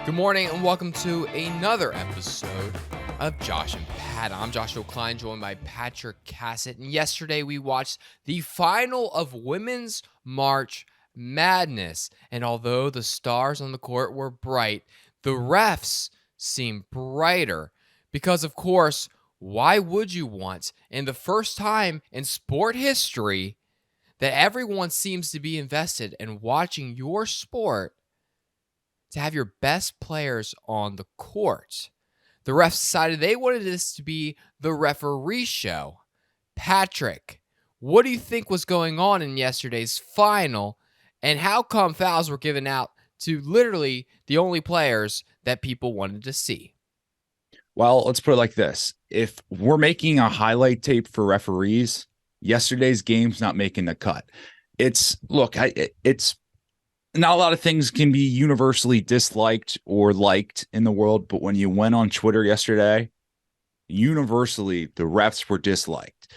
Good morning and welcome to another episode of Josh and Pat. I'm Joshua Klein, joined by Patrick Cassett. And yesterday we watched the final of Women's March Madness. And although the stars on the court were bright, the refs seemed brighter. Because, of course, why would you want, in the first time in sport history, that everyone seems to be invested in watching your sport, to have your best players on the court? The refs decided they wanted this to be the referee show. Patrick, what do you think was going on in yesterday's final, and how come fouls were given out to literally the only players that people wanted to see? Well, let's put it like this. If we're making a highlight tape for referees, yesterday's game's not making the cut. It's not a lot of things can be universally disliked or liked in the world, but when you went on Twitter yesterday, universally the refs were disliked.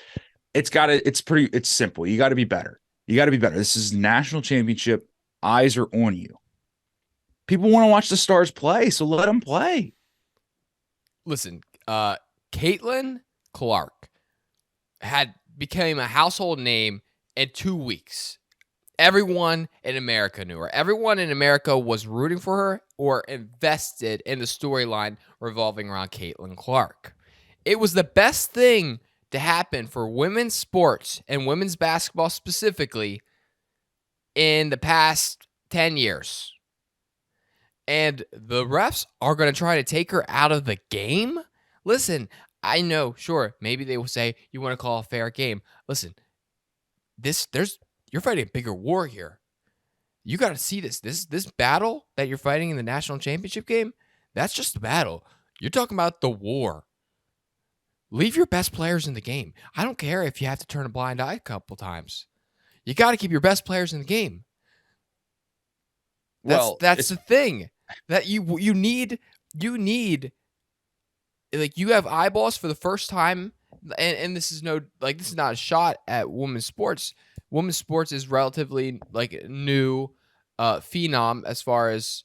It's simple. You got to be better. This is national championship. Eyes are on you. People want to watch the stars play, so let them play. Listen, Caitlin Clark became a household name in 2 weeks. Everyone in America knew her. Everyone in America was rooting for her or invested in the storyline revolving around Caitlin Clark. It was the best thing to happen for women's sports and women's basketball specifically in the past 10 years. And the refs are going to try to take her out of the game? Listen, I know, sure, maybe they will say you want to call a fair game. Listen, you're fighting a bigger war here. You got to see this. This battle that you're fighting in the national championship game, that's just the battle. You're talking about the war. Leave your best players in the game. I don't care if you have to turn a blind eye a couple times. You got to keep your best players in the game. That's the thing. That you need, like, you have eyeballs for the first time, and this is not a shot at women's sports. Women's sports is relatively like new phenom as far as,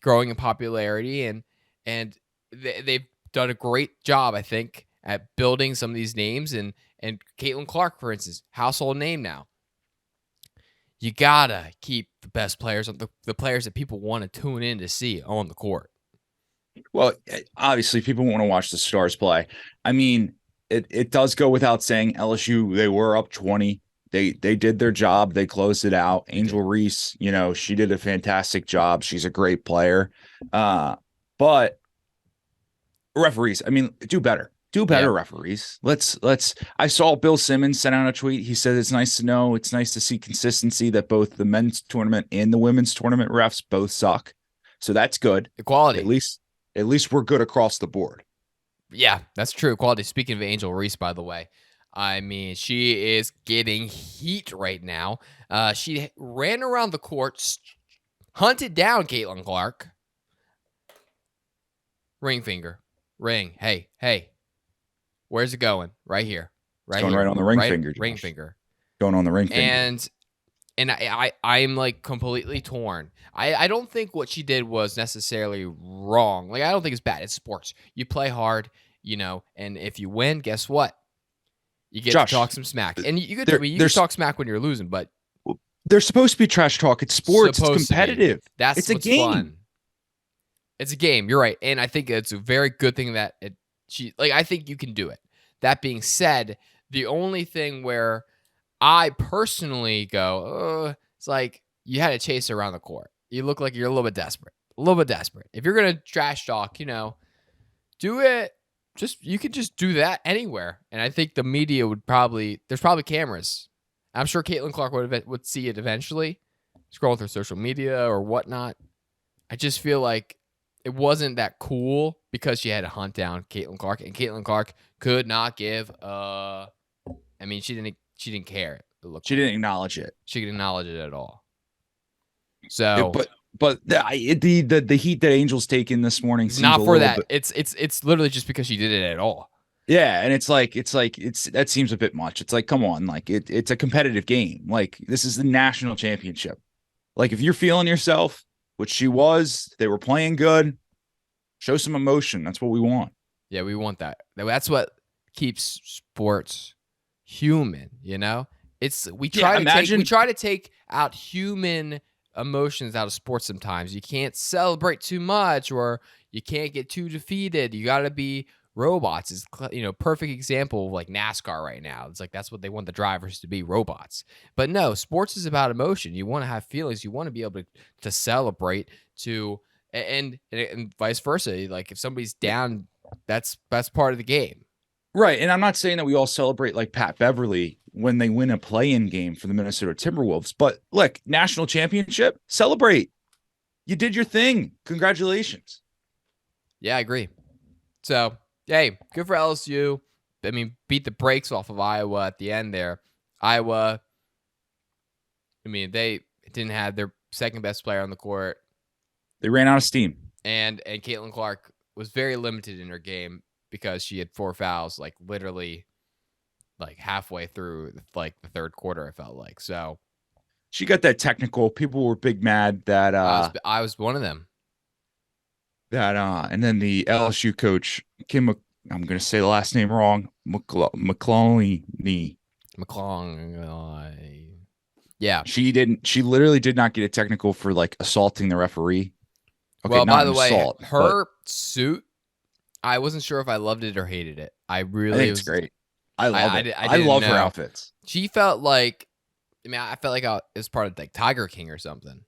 growing in popularity, and they've done a great job, I think, at building some of these names, and Caitlin Clark, for instance, household name now. You gotta keep the best players, the players that people want to tune in to see on the court. Well, obviously, people want to watch the stars play. I mean, it does go without saying, LSU, they were up 20. They did their job. They closed it out. Angel Reese, she did a fantastic job. She's a great player. But referees, I mean, do better. Referees. I saw Bill Simmons send out a tweet. He said it's nice to see consistency, that both the men's tournament and the women's tournament refs both suck. So that's good. Equality. At least we're good across the board. Yeah, that's true. Equality. Speaking of Angel Reese, by the way, I mean, she is getting heat right now. She ran around the court, hunted down Caitlin Clark. Ring finger. Ring. Hey. Where's it going? Right here. Right here. Right on the ring finger. Josh. Ring finger. Going on the ring finger. And I'm like completely torn. I don't think what she did was necessarily wrong. Like, I don't think it's bad. It's sports. You play hard, and if you win, guess what? You get to talk some smack. And you can talk smack when you're losing, but there's supposed to be trash talk. It's sports. It's competitive. It's a game. Fun. It's a game. You're right. And I think it's a very good thing that I think you can do it. That being said, the only thing where I personally go, it's like you had to chase her around the court. You look like you're a little bit desperate. If you're going to trash talk, do it. You could just do that anywhere. And I think the media there's probably cameras. I'm sure Caitlin Clark would see it eventually, scroll through social media or whatnot. I just feel like it wasn't that cool because she had to hunt down Caitlin Clark, and Caitlin Clark could not give she didn't care. She didn't acknowledge it. She didn't acknowledge it at all. So, but the heat that Angel's taken this morning, not for that. It's literally just because she did it at all. Yeah, and it's that seems a bit much. It's like, come on, like it's a competitive game. Like, this is the national championship. Like, if you're feeling yourself, which she was. They were playing good. Show some emotion. That's what we want. Yeah, we want that. That's what keeps sports human, you know? We Yeah, imagine. try to take out human emotions out of sports sometimes. You can't celebrate too much or you can't get too defeated. You got to be robots is perfect example of like NASCAR right now. It's like that's what they want the drivers to be, robots. But no, sports is about emotion. You want to have feelings. You want to be able to celebrate and vice versa. Like if somebody's down, that's part of the game. Right. And I'm not saying that we all celebrate like Pat Beverly when they win a play-in game for the Minnesota Timberwolves. But look, national championship, celebrate. You did your thing. Congratulations. Yeah, I agree. So, hey, good for LSU. I mean, beat the brakes off of Iowa at the end there. Iowa, I mean, they didn't have their second best player on the court. They ran out of steam. And Caitlin Clark was very limited in her game because she had 4 fouls, like literally like halfway through like the third quarter, it felt like. So she got that technical. People were big mad that I was one of them. And then the LSU coach, Kim, I'm gonna say the last name wrong, McClellan. Yeah. She literally did not get a technical for like assaulting the referee. Okay, well, by the way, assault, her suit, I wasn't sure if I loved it or hated it. I think it's great. I love it. I love her outfits. She felt like, I felt like it was part of like Tiger King or something.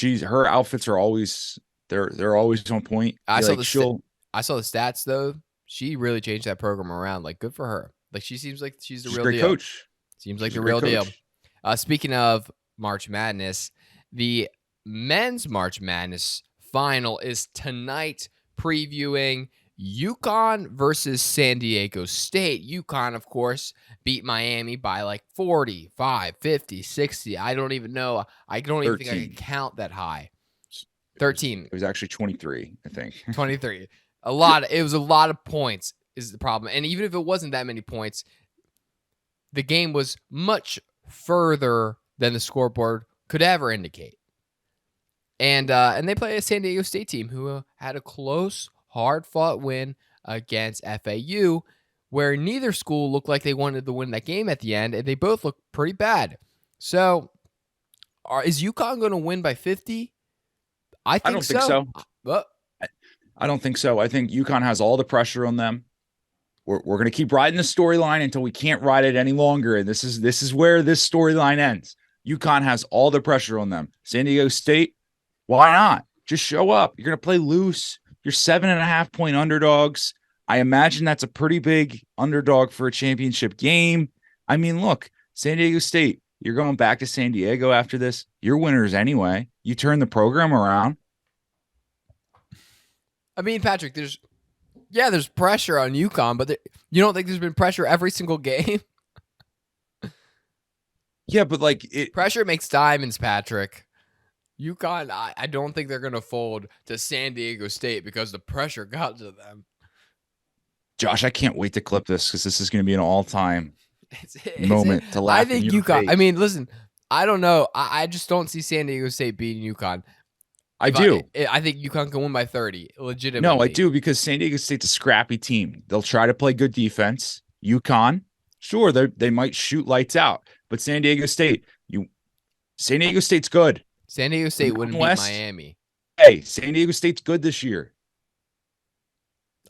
Her outfits are always they're always on point. I saw the stats though. She really changed that program around. Like, good for her. Like, she seems like she's the real deal. Coach. Seems like the real deal. Speaking of March Madness, the men's March Madness final is tonight, previewing UConn versus San Diego State. UConn, of course, beat Miami by like 45, 50, 60. I don't even know. I don't even think I can count that high. 13. It was actually 23, I think. 23. It was a lot of points is the problem. And even if it wasn't that many points, the game was much further than the scoreboard could ever indicate. And they play a San Diego State team who had a close, hard-fought win against FAU, where neither school looked like they wanted to win that game at the end, and they both looked pretty bad. So, is UConn going to win by 50? I don't think so. I don't think so. I think UConn has all the pressure on them. We're going to keep riding the storyline until we can't ride it any longer. And this is where this storyline ends. UConn has all the pressure on them. San Diego State, why not? Just show up. You're going to play loose. You're 7.5 point underdogs. I imagine that's a pretty big underdog for a championship game. I mean, look, San Diego State, you're going back to San Diego after this. You're winners anyway. You turn the program around. I mean, Patrick, there's pressure on UConn, but you don't think there's been pressure every single game? Yeah, but like pressure makes diamonds, Patrick. UConn, I don't think they're going to fold to San Diego State because the pressure got to them. Josh, I can't wait to clip this because this is going to be an all-time moment to laugh. I think UConn. Face. I mean, listen, I don't know. I just don't see San Diego State beating UConn. I do. I think UConn can win by 30, legitimately. No, I do because San Diego State's a scrappy team. They'll try to play good defense. UConn, sure, they might shoot lights out, but San Diego State's good. San Diego State wouldn't beat Miami. Hey, San Diego State's good this year.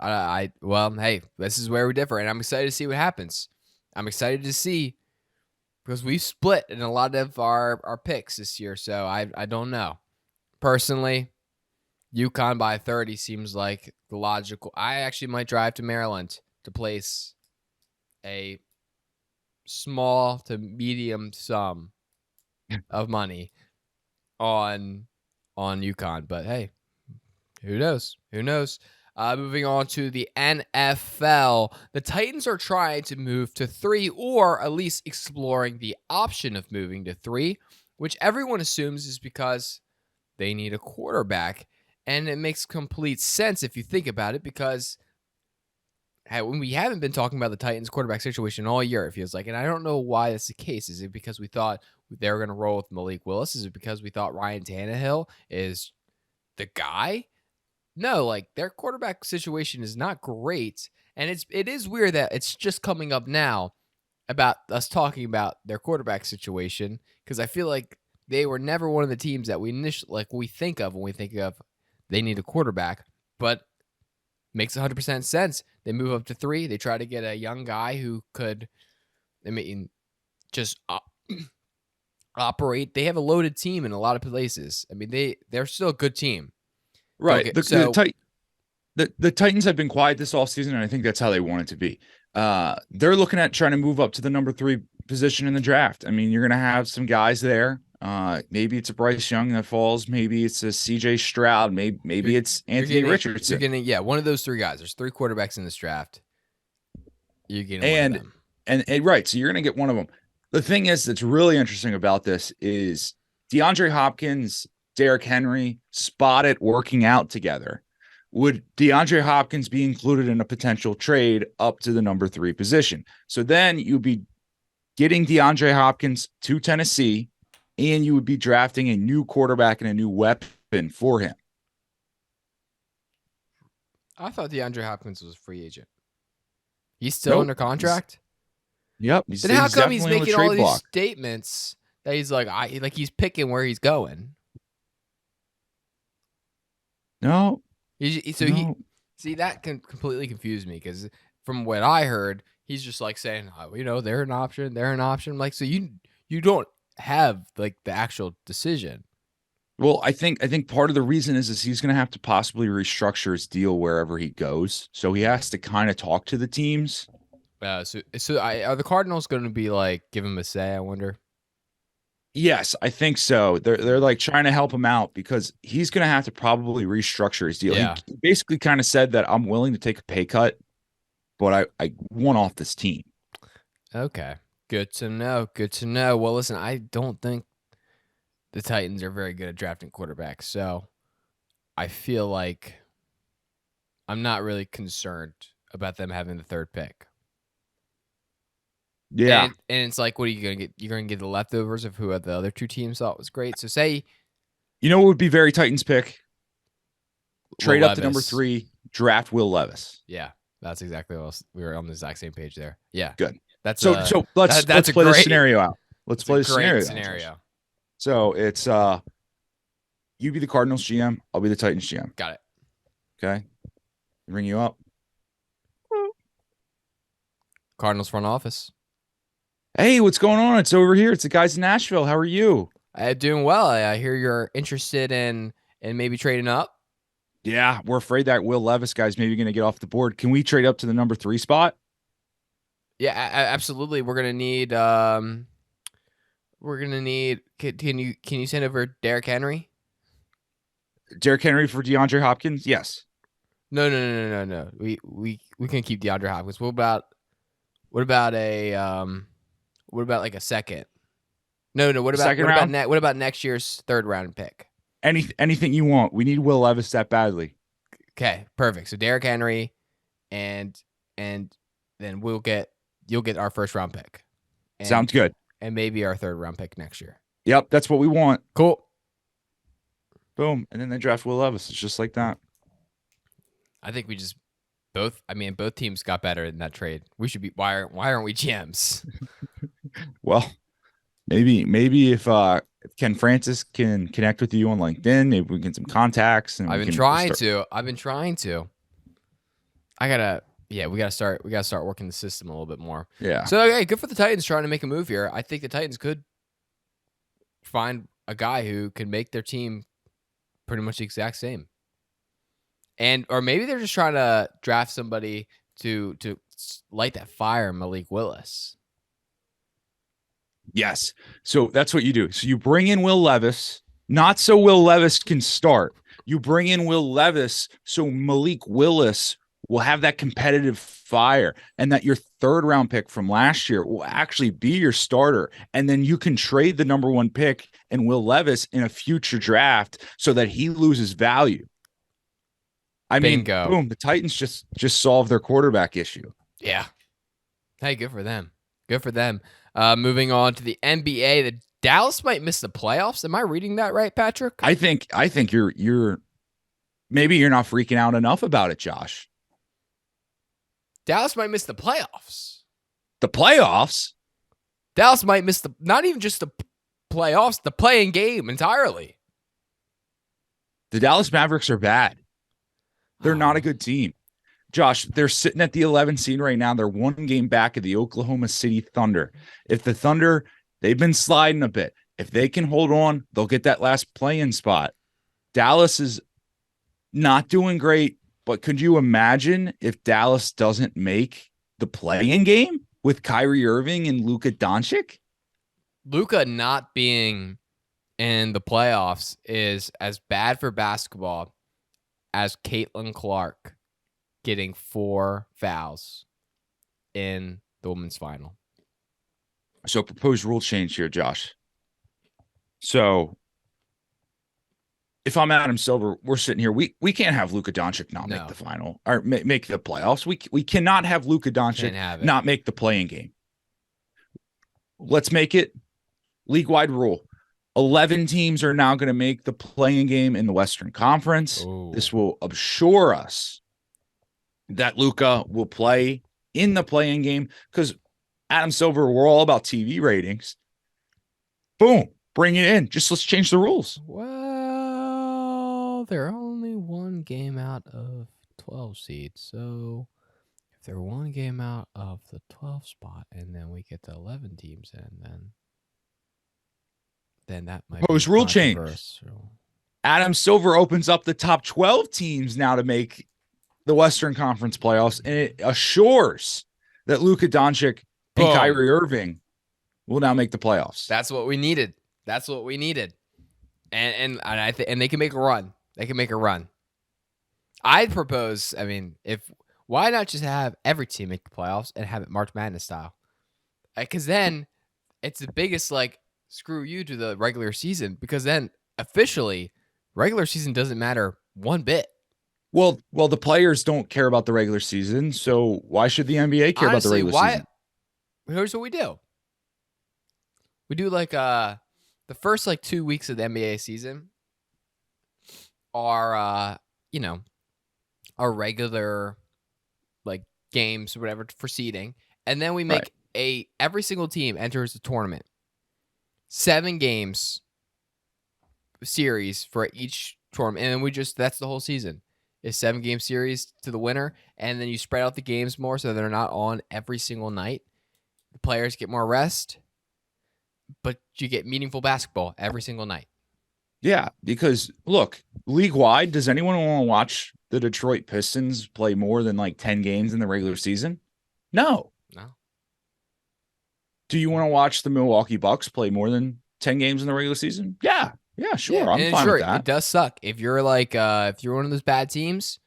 Well, hey, this is where we differ, and I'm excited to see what happens. I'm excited to see because we've split in a lot of our picks this year, so I don't know. Personally, UConn by 30 seems like the logical. I actually might drive to Maryland to place a small to medium sum of money on UConn. But hey, who knows? Who knows? Moving on to the NFL, the Titans are trying to move to 3, or at least exploring the option of moving to 3, which everyone assumes is because they need a quarterback. And it makes complete sense if you think about it, because we haven't been talking about the Titans quarterback situation all year, it feels like. And I don't know why that's the case. Is it because we thought they were going to roll with Malik Willis? Is it because we thought Ryan Tannehill is the guy? No, like their quarterback situation is not great. And it is weird that it's just coming up now about us talking about their quarterback situation, because I feel like they were never one of the teams that we think of when we think of they need a quarterback, but makes 100% sense. They move up to 3. They try to get a young guy who could, I mean, just operate. They have a loaded team in a lot of places. I mean, they're still a good team. Right. The Titans have been quiet this offseason, and I think that's how they want it to be. They're looking at trying to move up to the number 3 position in the draft. I mean, you're going to have some guys there. Maybe it's a Bryce Young that falls. Maybe it's a CJ Stroud. Maybe it's Anthony Richardson. You're getting, one of those 3 guys. There's 3 quarterbacks in this draft. You're getting one of them. And right, so you're going to get one of them. The thing is that's really interesting about this is DeAndre Hopkins, Derrick Henry spotted working out together. Would DeAndre Hopkins be included in a potential trade up to the number 3 position? So then you'd be getting DeAndre Hopkins to Tennessee, and you would be drafting a new quarterback and a new weapon for him. I thought DeAndre Hopkins was a free agent. He's still under contract? Yep. Then how come he's making all these statements that he's like he's picking where he's going? No. See, that can completely confuse me, because from what I heard, he's just like saying, they're an option. They're an option. Like, so you don't have like the actual decision. Well, I think part of the reason is he's going to have to possibly restructure his deal wherever he goes. So he has to kind of talk to the teams. So are the Cardinals going to be like give him a say? I wonder. Yes, I think so. They're like trying to help him out because he's going to have to probably restructure his deal. Yeah. He basically kind of said that I'm willing to take a pay cut, but I want off this team. Okay. Good to know. Good to know. Well, listen, I don't think the Titans are very good at drafting quarterbacks, so I feel like I'm not really concerned about them having the 3rd pick. Yeah. And it's like, what are you going to get? You're going to get the leftovers of who the other 2 teams thought was great. So say, what would be very Titans pick? Trade up to number 3, draft Will Levis. Yeah, that's exactly what we were on the exact same page there. Yeah. Good. That's so let's play this scenario out. Let's play the scenario. So it's you be the Cardinals GM, I'll be the Titans GM. Got it. Okay. Ring you up. Cardinals front office. Hey, what's going on? It's over here. It's the guys in Nashville. How are you? Doing well. I hear you're interested in maybe trading up. Yeah, we're afraid that Will Levis guy's maybe going to get off the board. Can we trade up to the number 3 spot? Yeah, absolutely. We're gonna need. Can you send over Derrick Henry? Derrick Henry for DeAndre Hopkins? Yes. No. We can keep DeAndre Hopkins. What about like a second? No. What about next year's 3rd round pick? Anything you want. We need Will Levis that badly. Okay, perfect. So Derrick Henry, and then you'll get our 1st round pick. Sounds good. And maybe our 3rd round pick next year. Yep, that's what we want. Cool. Boom, and then they draft Will Levis. It's just like that. I think both teams got better in that trade. We should be. Why aren't we GMs? Well, maybe if Ken Francis can connect with you on LinkedIn, maybe we can get some contacts. And I've been trying to. We gotta start working the system a little bit more. Yeah. So okay, good for the Titans trying to make a move here. I think the Titans could find a guy who can make their team pretty much the exact same. Or maybe they're just trying to draft somebody to light that fire, Malik Willis. Yes. So that's what you do. So you bring in Will Levis, not so Will Levis can start. You bring in Will Levis so Malik Willis will have that competitive fire, and that your 3rd round pick from last year will actually be your starter. And then you can trade the number 1 pick and Will Levis in a future draft so that he loses value. I mean, Bingo. boom, the Titans just solved their quarterback issue. Yeah. Hey, good for them. Good for them. Moving on to the NBA, the Dallas might miss the playoffs. Am I reading that right, Patrick? I think you're maybe you're not freaking out enough about it, Josh. Dallas might miss the playoffs. The playoffs? Dallas might miss not even just the playoffs, the playing game entirely. The Dallas Mavericks are bad. They're not a good team. Josh, they're sitting at the 11th seed right now. They're 1 game back of the Oklahoma City Thunder. If the Thunder, they've been sliding a bit. If they can hold on, they'll get that last play-in spot. Dallas is not doing great, but could you imagine if Dallas doesn't make the play-in game with Kyrie Irving and Luka Doncic? Luka not being in the playoffs is as bad for basketball as Caitlin Clark getting 4 fouls in the women's final. So proposed rule change here, Josh. So if I'm Adam Silver, we're sitting here. We can't have Luka Doncic not make the final or make the playoffs. We cannot have Luka Doncic not make the playing game. Let's make it league-wide rule. 11 teams are now going to make the playing game in the Western Conference. Ooh. This will assure us that Luka will play in the playing game because Adam Silver, we're all about TV ratings. Boom, bring it in. Just let's change the rules. Well, they're only 1 game out of 12 seeds. So if they're 1 game out of the 12 spot and then we get the 11 teams in, then that might Proposed be rule change. Adam Silver opens up the top 12 teams now to make the Western Conference playoffs, and it assures that Luka Doncic and Kyrie Irving will now make the playoffs. That's what we needed. And I think they can make a run. I'd propose. I mean, why not just have every team make the playoffs and have it March Madness style? Because then it's the biggest screw you to the regular season. Because then officially, regular season doesn't matter one bit. Well, the players don't care about the regular season, so why should the NBA care about the regular season? Here's what we do. We do the first 2 weeks of the NBA season are our regular games or whatever for seeding, and then we make every single team enters the tournament. 7 games series for each tournament, and then that's the whole season. Is 7-game series to the winner, and then you spread out the games more so they're not on every single night. The players get more rest, but you get meaningful basketball every single night. Yeah, because look, league-wide, does anyone want to watch the Detroit Pistons play more than 10 games in the regular season? No. Do you want to watch the Milwaukee Bucks play more than 10 games in the regular season? Yeah. Yeah, sure. Yeah, I'm fine with that. It does suck. If you're if you're one of those bad teams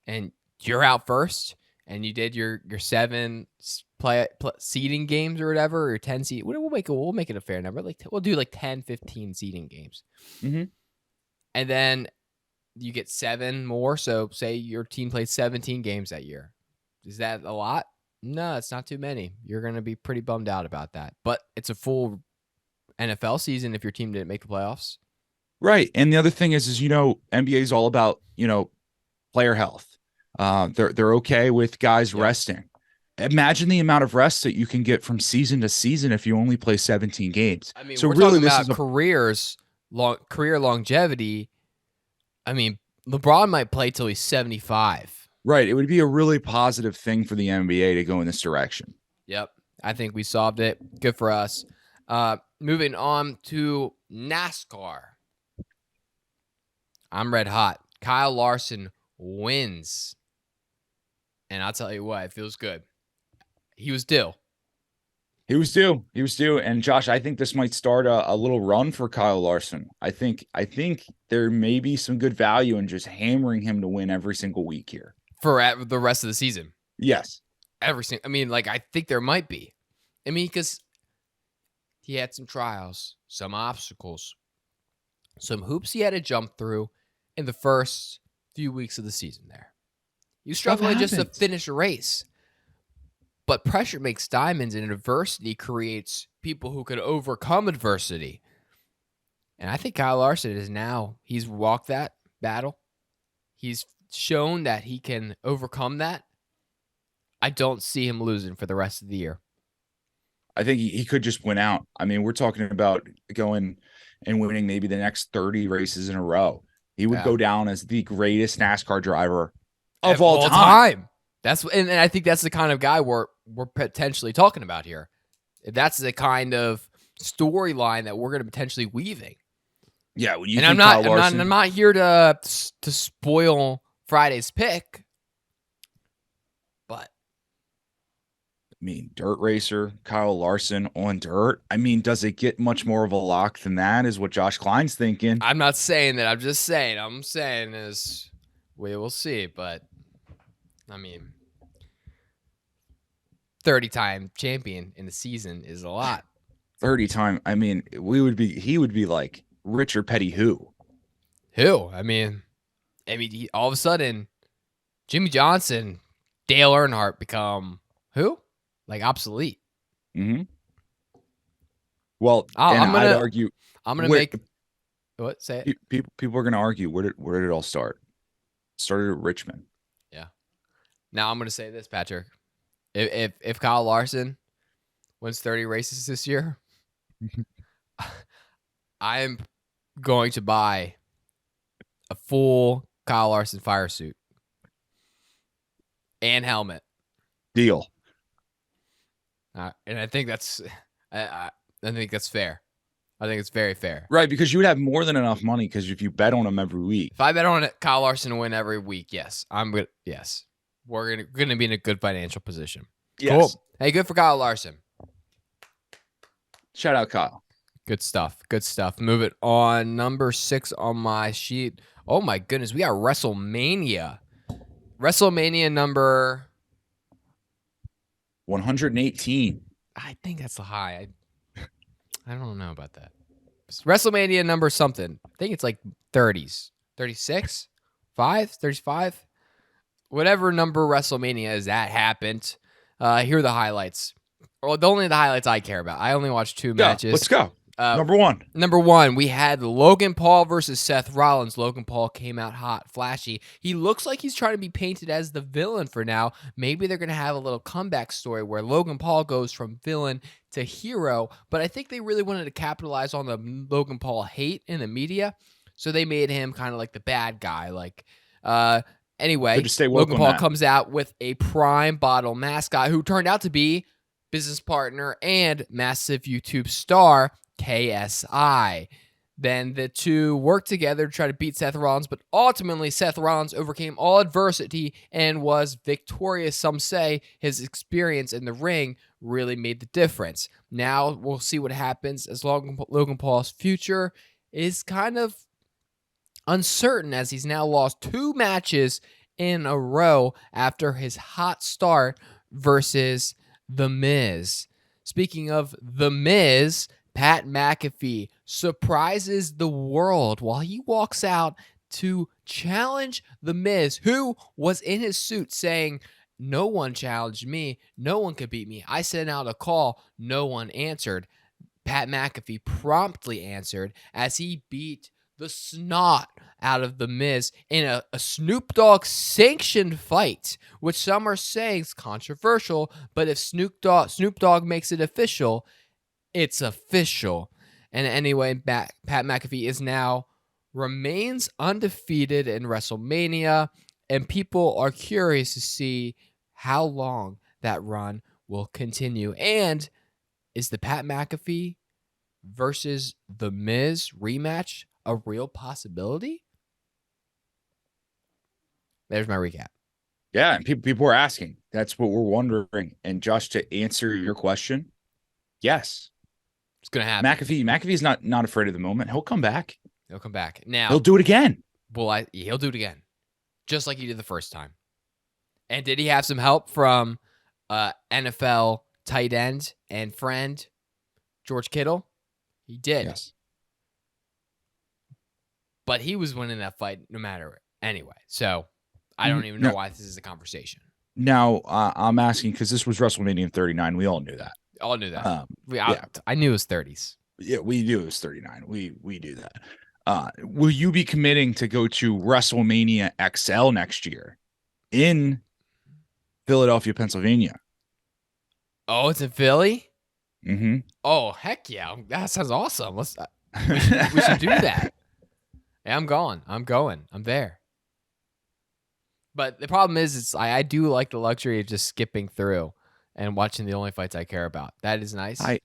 and you're out first and you did your 7 seeding games or whatever, or 10 seed, we'll make it a fair number. We'll do 10, 15 seeding games. Mm-hmm. And then you get 7 more. So say your team played 17 games that year. Is that a lot? No, it's not too many. You're going to be pretty bummed out about that. But it's a full NFL season if your team didn't make the playoffs. Right. And the other thing is NBA is all about, player health. They're okay with guys resting. Imagine the amount of rest that you can get from season to season if you only play 17 games. I mean, so we're really talking about career longevity. I mean, LeBron might play till he's 75. Right. It would be a really positive thing for the NBA to go in this direction. Yep. I think we solved it. Good for us. Moving on to NASCAR. I'm red hot. Kyle Larson wins. And I'll tell you what, it feels good. He was due. And Josh, I think this might start a little run for Kyle Larson. I think there may be some good value in just hammering him to win every single week here. For the rest of the season. Yes. I think there might be. I mean, because he had some trials, some obstacles, some hoops he had to jump through in the first few weeks of the season there. He was Stuff struggling just to happens. finish a race. But pressure makes diamonds, and adversity creates people who can overcome adversity. And I think Kyle Larson he's walked that battle. He's shown that he can overcome that. I don't see him losing for the rest of the year. I think he could just win out. I mean, we're talking about going and winning maybe the next 30 races in a row. He would go down as the greatest NASCAR driver of all time. And I think that's the kind of guy we're potentially talking about here. That's the kind of storyline that we're going to potentially weaving. Yeah, when you and think I'm not here to spoil Friday's pick, but I mean, dirt racer, Kyle Larson on dirt. I mean, does it get much more of a lock than that? Is what Josh Klein's thinking. I'm not saying that. I'm just saying. I'm saying is we will see. But I mean, 30-time champion in the season is a lot. 30-time. I mean, he would be like Richard Petty who? I mean, all of a sudden, Jimmy Johnson, Dale Earnhardt become who? Like obsolete. Mm-hmm. Well, I'd argue. I'm gonna make what? Say it. People are gonna argue. Where did it all start? It started at Richmond. Yeah. Now I'm gonna say this, Patrick. If Kyle Larson wins 30 races this year, I am going to buy a full Kyle Larson fire suit and helmet. Deal. And I think that's I think that's fair. I think it's very fair. Right, because you would have more than enough money because if you bet on him every week. If I bet on Kyle Larson to win every week, yes. I'm good. Yes. We're gonna be in a good financial position. Yes. Cool. Hey, good for Kyle Larson. Shout out Kyle. Good stuff. Good stuff. Move it on. Number 6 on my sheet. Oh my goodness, we got Wrestlmania. Wrestlmania number 118. I think that's a high. I don't know about that. Wrestlemania number something. I think it's like 30s. 36? 5? 35? Whatever number Wrestlemania is, that happened. Here are the highlights. Well, only the highlights I care about. I only watched 2 matches. Let's go. Number 1. Number 1, we had Logan Paul versus Seth Rollins. Logan Paul came out hot, flashy. He looks like he's trying to be painted as the villain for now. Maybe they're going to have a little comeback story where Logan Paul goes from villain to hero. But I think they really wanted to capitalize on the Logan Paul hate in the media. So they made him kind of like the bad guy. Anyway, Logan Paul comes out with a Prime Bottle mascot who turned out to be business partner and massive YouTube star KSI. Then the two worked together to try to beat Seth Rollins, but ultimately Seth Rollins overcame all adversity and was victorious. Some say his experience in the ring really made the difference. Now we'll see what happens as Logan Paul's future is kind of uncertain as he's now lost 2 matches in a row after his hot start versus The Miz. Speaking of The Miz, Pat McAfee surprises the world while he walks out to challenge The Miz, who was in his suit saying, "No one challenged me. No one could beat me. I sent out a call. No one answered." Pat McAfee promptly answered as he beat the snot out of The Miz in a Snoop Dogg sanctioned fight, which some are saying is controversial, but if Snoop Dogg makes it official, it's official. And anyway, Pat McAfee remains undefeated in WrestleMania, and people are curious to see how long that run will continue. And is the Pat McAfee versus The Miz rematch a real possibility? There's my recap. Yeah, and people are asking. That's what we're wondering. And Josh, to answer your question, yes. It's going to happen. McAfee's not afraid of the moment. He'll come back. He'll come back. Now, he'll do it again. Well, he'll do it again. Just like he did the first time. And did he have some help from NFL tight end and friend George Kittle? He did. Yes. But he was winning that fight no matter Anyway, so I don't even know No, why this is a conversation. now I'm asking because this was WrestleMania 39. We all knew that. All knew that. Yeah, I knew it was 30s. yeah, we knew it was 39. We do that. Will you be committing to go to WrestleMania XL next year in Philadelphia, Pennsylvania? Oh, it's in Philly? Mm-hmm. Oh, heck yeah. That sounds awesome. We should do that. Yeah, I'm going. I'm there. But the problem is, I do like the luxury of just skipping through and watching the only fights I care about. That is nice. I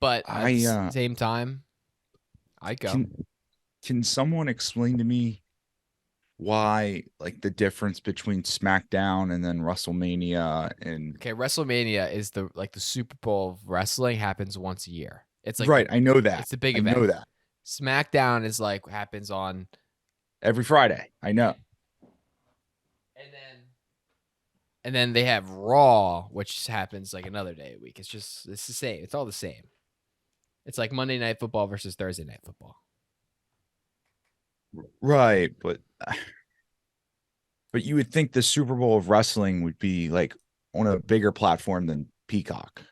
But at the I same time, I go. can someone explain to me why like the difference between SmackDown and then WrestleMania and Okay, WrestleMania is the Super Bowl of wrestling, happens once a year. It's like right, I know that. it's the big I event. know that. SmackDown is like happens on Every Friday. I know. and then they have Raw, which happens like another day a week. It's the same. It's all the same. It's like Monday Night Football versus Thursday Night Football. Right, but you would think the Super Bowl of wrestling would be like on a bigger platform than Peacock.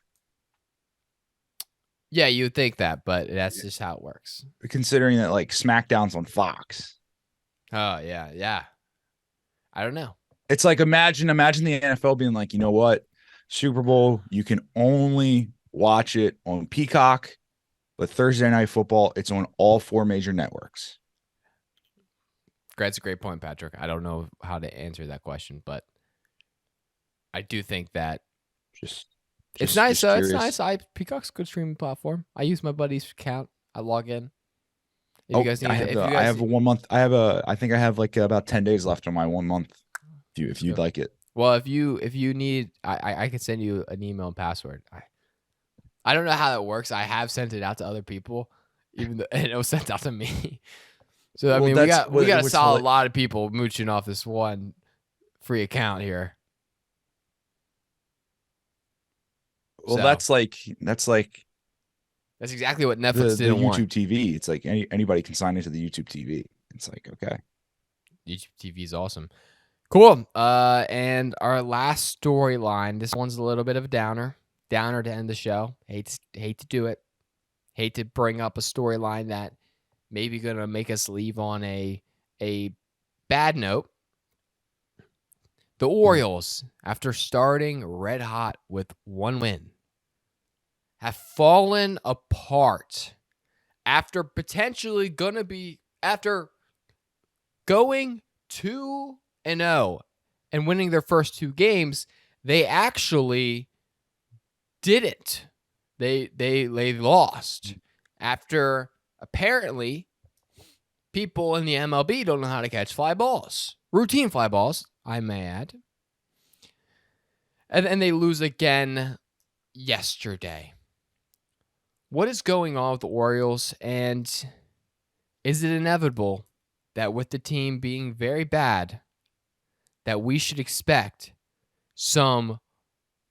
Yeah, you would think that, but that's just how it works. Considering that like SmackDown's on Fox. Oh, yeah. I don't know. It's like imagine the NFL being like, you know what? Super Bowl, you can only watch it on Peacock, but Thursday Night Football, it's on all 4 major networks. That's a great point, Patrick. I don't know how to answer that question, but I do think that it's nice. It's nice. Peacock's a good streaming platform. I use my buddy's account. I log in. If you guys need, I have a 1 month. I think I have like about 10 days left on my 1 month. If you'd like it. Well, if you need, I can send you an email and password. I don't know how that works. I have sent it out to other people, even though and it was sent out to me. So I mean, we got a solid lot of people mooching off this one free account here. Well, so, that's exactly what Netflix didn't want. YouTube TV. It's like anybody can sign into the YouTube TV. It's like, okay. YouTube TV is awesome. Cool. And our last storyline. This one's a little bit of a downer to end the show. Hate to do it. Hate to bring up a storyline that maybe gonna make us leave on a bad note. The Orioles, after starting red hot with 1 win, have fallen apart after potentially after going 2-0 and winning their first 2 games. They actually didn't. They lost after apparently people in the MLB don't know how to catch fly balls. Routine fly balls, I may add. And they lose again yesterday. What is going on with the Orioles, and is it inevitable that with the team being very bad, that we should expect some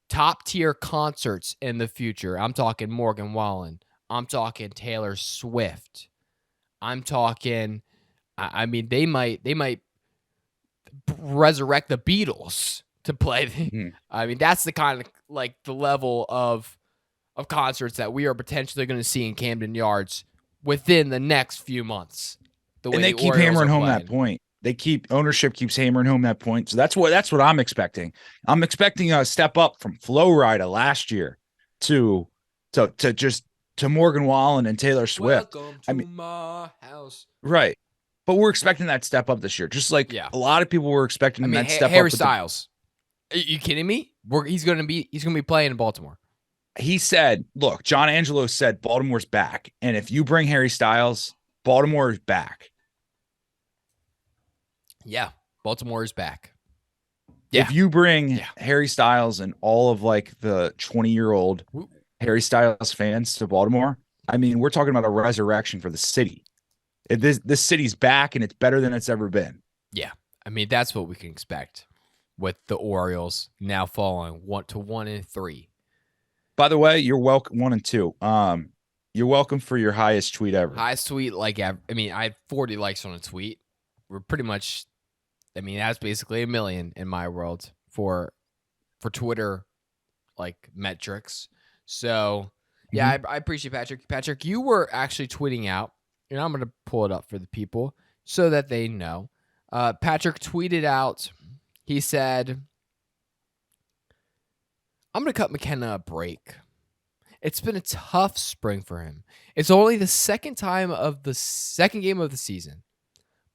top-tier concerts in the future? I'm talking Morgan Wallen. I'm talking Taylor Swift. I'm talking, I mean, they might resurrect the Beatles to play. Mm-hmm. I mean, that's the kind of like the level of concerts that we are potentially going to see in Camden Yards within the next few months. And they keep hammering home that point. Ownership keeps hammering home that point. So that's what I'm expecting. I'm expecting a step up from Flo Rida last year to Morgan Wallen and Taylor Swift. Welcome to my house. Right. But we're expecting that step up this year. Just like a lot of people were expecting that step Harry up. Styles. Are you kidding me? He's going to be playing in Baltimore. He said, look, John Angelo said Baltimore's back. And if you bring Harry Styles, Baltimore is back. Yeah, Baltimore is back. Yeah. If you bring Harry Styles and all of like the 20-year-old Harry Styles fans to Baltimore, I mean, we're talking about a resurrection for the city. This city's back and it's better than it's ever been. Yeah. I mean, that's what we can expect with the Orioles now falling 1-3. By the way, you're welcome 1 and 2. You're welcome for your highest tweet ever. Highest tweet, I mean, I had 40 likes on a tweet. We're pretty much I mean, that's basically $1 million in my world for Twitter like metrics. So yeah, Mhm. I appreciate Patrick. Patrick, you were actually tweeting out, and I'm gonna pull it up for the people so that they know. Patrick tweeted out. He said, "I'm gonna cut McKenna a break. It's been a tough spring for him. It's only the second game of the season.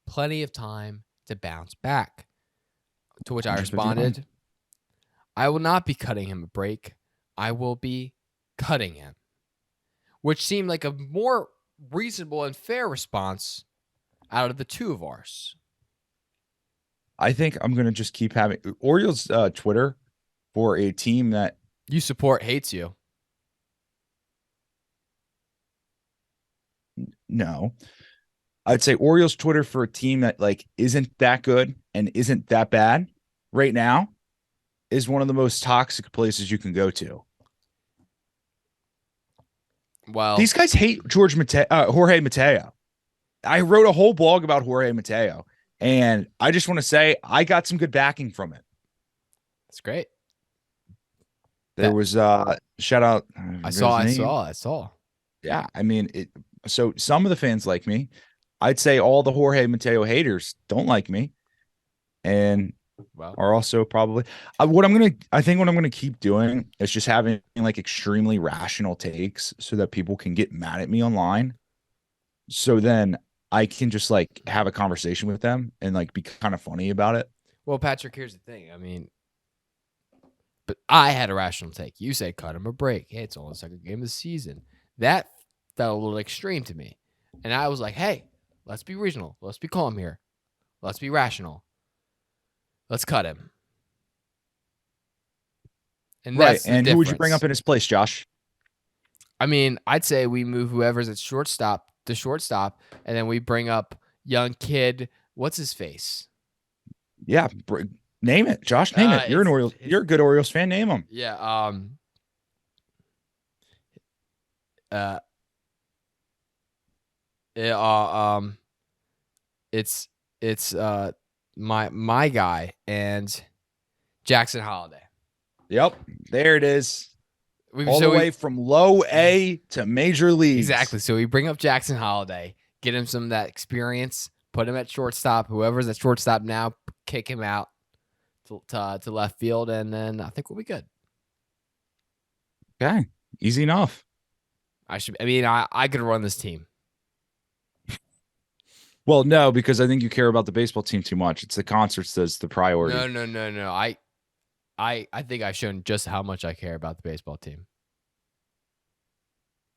Plenty of time to bounce back." To which I 159. responded, "I will not be cutting him a break. I will be cutting him." Which seemed like a more reasonable and fair response out of the two of ours. I think I'm going to just keep having Orioles Twitter for a team that You support hates you. no. I'd say Orioles Twitter for a team that like isn't that good and isn't that bad right now is one of the most toxic places you can go to. Well, These guys hate Jorge Mateo. I wrote a whole blog about Jorge Mateo, and I just want to say I got some good backing from it. that's great. There was shout out. I saw. Yeah, I mean it. So some of the fans like me. I'd say all the Jorge Mateo haters don't like me, and Well, are also probably I think what I'm gonna keep doing is just having like extremely rational takes so that people can get mad at me online. So then I can just like have a conversation with them and like be kind of funny about it. well, Patrick, here's the thing. I mean, but I had a rational take. You say cut him a break. Hey, it's only the second game of the season. That felt a little extreme to me. And I was like, hey, let's be reasonable. Let's be calm here. Let's be rational. Let's cut him. And Right. that's the And who would you bring difference. up in his place, Josh? I mean, I'd say we move whoever's at shortstop to shortstop, and then we bring up young kid. What's his face? Yeah. Name it, Josh. Name it. You're an Orioles. You're a good Orioles fan. Name him. Yeah. Uh. It, it's my guy and Jackson Holiday. Yep. There it is. All So the way from low A to major leagues. Exactly. So we bring up Jackson Holiday, get him some of that experience, put him at shortstop. Whoever's at shortstop now, kick him out to left field, and then I think we'll be good. Okay. Easy enough. I could run this team. Well, no, because I think you care about the baseball team too much. It's the concerts that's the priority. No. I think I've shown just how much I care about the baseball team.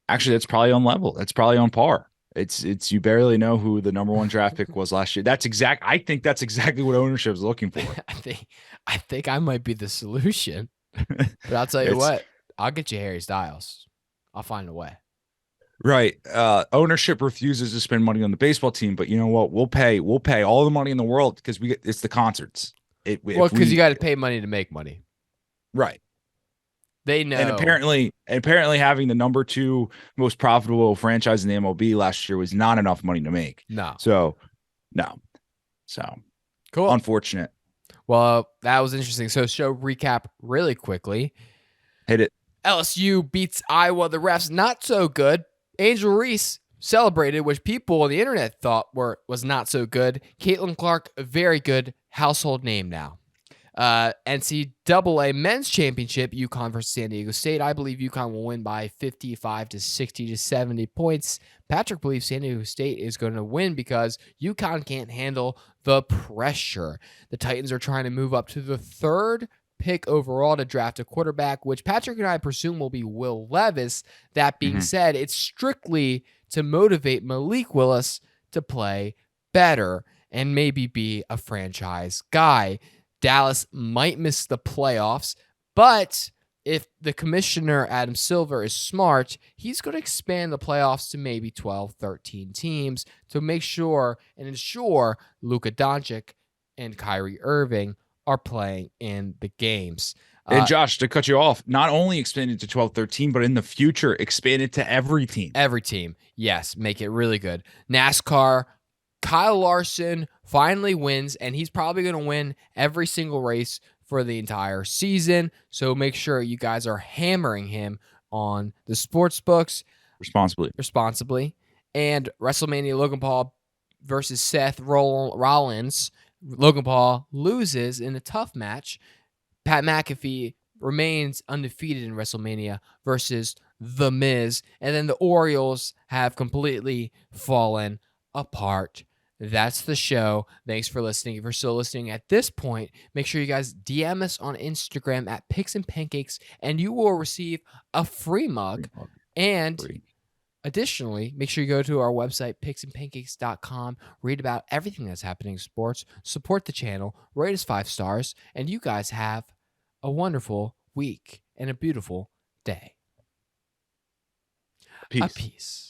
Actually, that's probably on level. That's probably on par. It's you barely know who the number one draft pick was last year. I think that's exactly what ownership is looking for. I think I might be the solution. But I'll tell you what, I'll get you Harry Styles. I'll find a way. Right. Ownership refuses to spend money on the baseball team, but you know what? We'll pay all the money in the world because it's the concerts. Because you got to pay money to make money. Right. They know. And apparently having the number 2 most profitable franchise in the MLB last year was not enough money to make. No. So, no. So, cool. Unfortunate. Well, that was interesting. So, show recap really quickly. Hit it. LSU beats Iowa. The refs not so good. Angel Reese celebrated, which people on the internet thought was not so good. Caitlin Clark, a very good household name now. NCAA men's championship, UConn versus San Diego State. I believe UConn will win by 55 to 60 to 70 points. Patrick believes San Diego State is going to win because UConn can't handle the pressure. The Titans are trying to move up to the 3rd pick overall to draft a quarterback, which Patrick and I presume will be Will Levis. That being said, it's strictly to motivate Malik Willis to play better and maybe be a franchise guy. Dallas might miss the playoffs, but if the commissioner, Adam Silver, is smart, he's going to expand the playoffs to maybe 12, 13 teams to make sure and ensure Luka Doncic and Kyrie Irving are playing in the games. And Josh, to cut you off, not only expanded to 12, 13, but in the future, expanded to every team. Every team. Yes, make it really good. NASCAR Kyle Larson finally wins, and he's probably going to win every single race for the entire season. So make sure you guys are hammering him on the sports books responsibly. And Wrestlemania Logan Paul versus Seth Rollins. Logan Paul loses in a tough match. Pat McAfee remains undefeated in WrestleMania versus The Miz. And then the Orioles have completely fallen apart. That's the show. Thanks for listening. If you're still listening at this point, make sure you guys DM us on Instagram at Picks and Pancakes, and you will receive a free mug. And additionally, make sure you go to our website, picksandpancakes.com, read about everything that's happening in sports, support the channel, rate us 5 stars, and you guys have a wonderful week and a beautiful day. Peace. A peace.